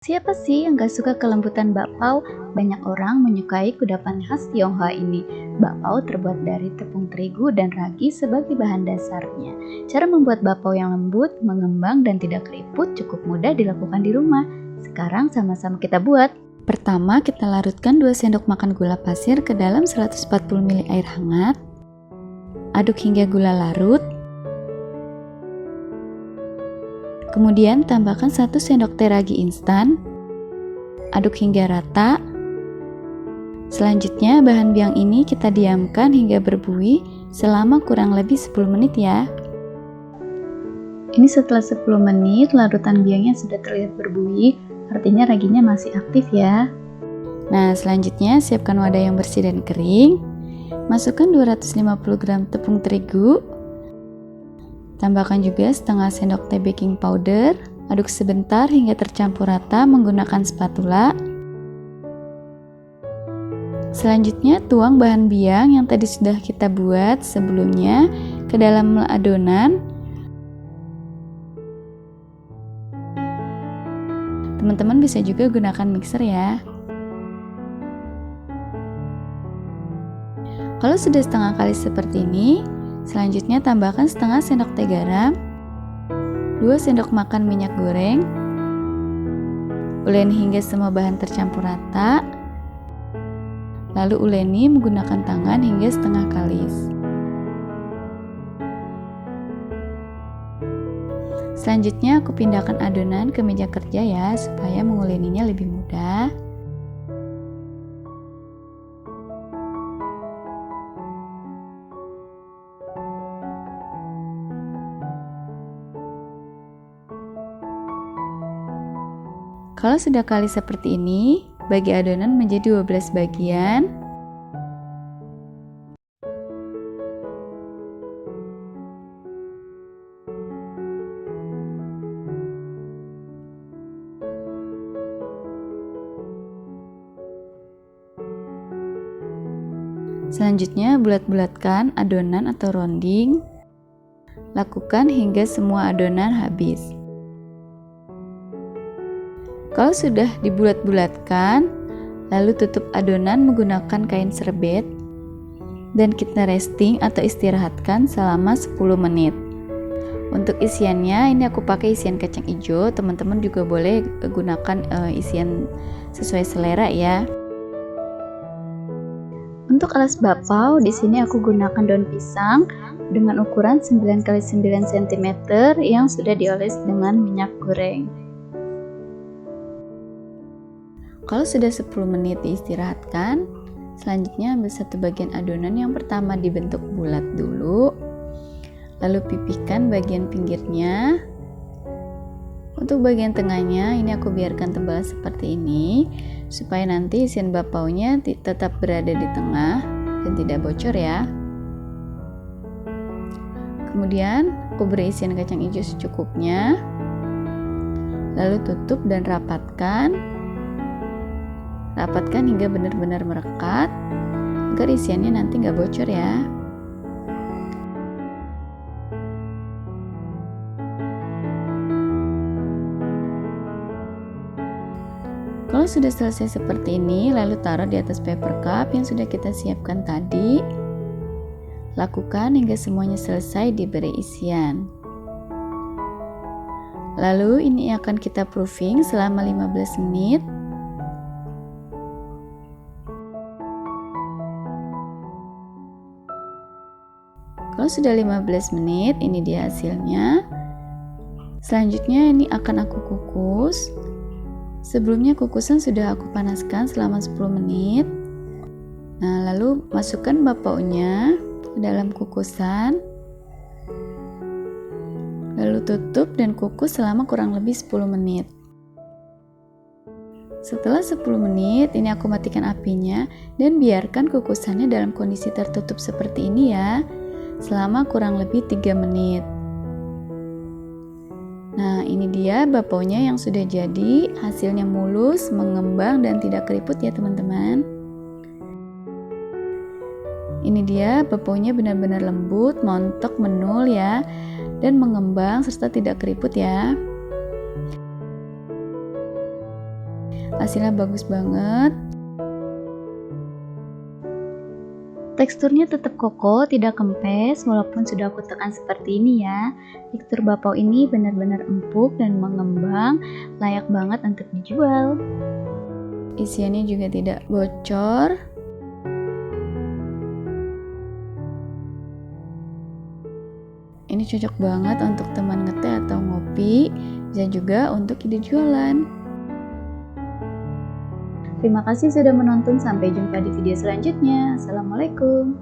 Siapa sih yang gak suka kelembutan bakpao? Banyak orang menyukai kudapan khas Tionghoa ini. Bakpao terbuat dari tepung terigu dan ragi sebagai bahan dasarnya. Cara membuat bakpao yang lembut, mengembang, dan tidak keriput cukup mudah dilakukan di rumah. Sekarang sama-sama kita buat. Pertama, kita larutkan 2 sendok makan gula pasir ke dalam 140 ml air hangat. Aduk hingga gula larut. Kemudian tambahkan 1 sendok teh ragi instan. Aduk hingga rata. Selanjutnya bahan biang ini kita diamkan hingga berbuih selama kurang lebih 10 menit ya. Ini setelah 10 menit larutan biangnya sudah terlihat berbuih, artinya raginya masih aktif ya. Nah, selanjutnya siapkan wadah yang bersih dan kering. Masukkan 250 gram tepung terigu. Tambahkan juga setengah sendok teh baking powder. Aduk sebentar hingga tercampur rata menggunakan spatula. Selanjutnya tuang bahan biang yang tadi sudah kita buat sebelumnya ke dalam adonan. Teman-teman bisa juga gunakan mixer ya. Kalau sudah setengah kali seperti ini, selanjutnya tambahkan setengah sendok teh garam, 2 sendok makan minyak goreng. Uleni hingga semua bahan tercampur rata. Lalu uleni menggunakan tangan hingga setengah kalis. Selanjutnya aku pindahkan adonan ke meja kerja ya, supaya menguleninya lebih mudah. Kalau sudah kali seperti ini, bagi adonan menjadi 12 bagian. Selanjutnya bulat-bulatkan adonan atau rounding. Lakukan hingga semua adonan habis. Kalau sudah dibulat-bulatkan, lalu tutup adonan menggunakan kain serbet dan kita resting atau istirahatkan selama 10 menit. Untuk isiannya ini aku pakai isian kacang hijau, teman-teman juga boleh gunakan isian sesuai selera ya. Untuk alas bakpao di sini aku gunakan daun pisang dengan ukuran 9 x 9 cm yang sudah dioles dengan minyak goreng. Kalau sudah 10 menit diistirahatkan, selanjutnya ambil satu bagian adonan yang pertama dibentuk bulat dulu, lalu pipihkan bagian pinggirnya. Untuk bagian tengahnya ini aku biarkan tebal seperti ini, supaya nanti isian bakpaonya tetap berada di tengah dan tidak bocor ya. Kemudian aku beri isian kacang hijau secukupnya, lalu tutup dan rapatkan hingga benar-benar merekat agar isiannya nanti nggak bocor ya. Kalau sudah selesai seperti ini, lalu taruh di atas paper cup yang sudah kita siapkan tadi. Lakukan hingga semuanya selesai diberi isian. Lalu ini akan kita proofing selama 15 menit. Kalau sudah 15 menit, ini dia hasilnya. Selanjutnya ini akan aku kukus. Sebelumnya kukusan sudah aku panaskan selama 10 menit. Nah, lalu masukkan bakpaonya ke dalam kukusan. Lalu tutup dan kukus selama kurang lebih 10 menit. Setelah 10 menit, ini aku matikan apinya dan biarkan kukusannya dalam kondisi tertutup seperti ini ya, selama kurang lebih 3 menit. Nah, ini dia bakpaonya yang sudah jadi, hasilnya mulus, mengembang dan tidak keriput ya teman-teman. Ini dia bakpaonya benar-benar lembut, montok, menul ya, dan mengembang serta tidak keriput ya. Hasilnya bagus banget. Teksturnya tetap kokoh, tidak kempes, walaupun sudah aku tekan seperti ini ya. Tekstur bakpao ini benar-benar empuk dan mengembang, layak banget untuk dijual. Isiannya juga tidak bocor. Ini cocok banget untuk teman ngeteh atau ngopi, bisa juga untuk ide jualan. Terima kasih sudah menonton, sampai jumpa di video selanjutnya. Assalamualaikum.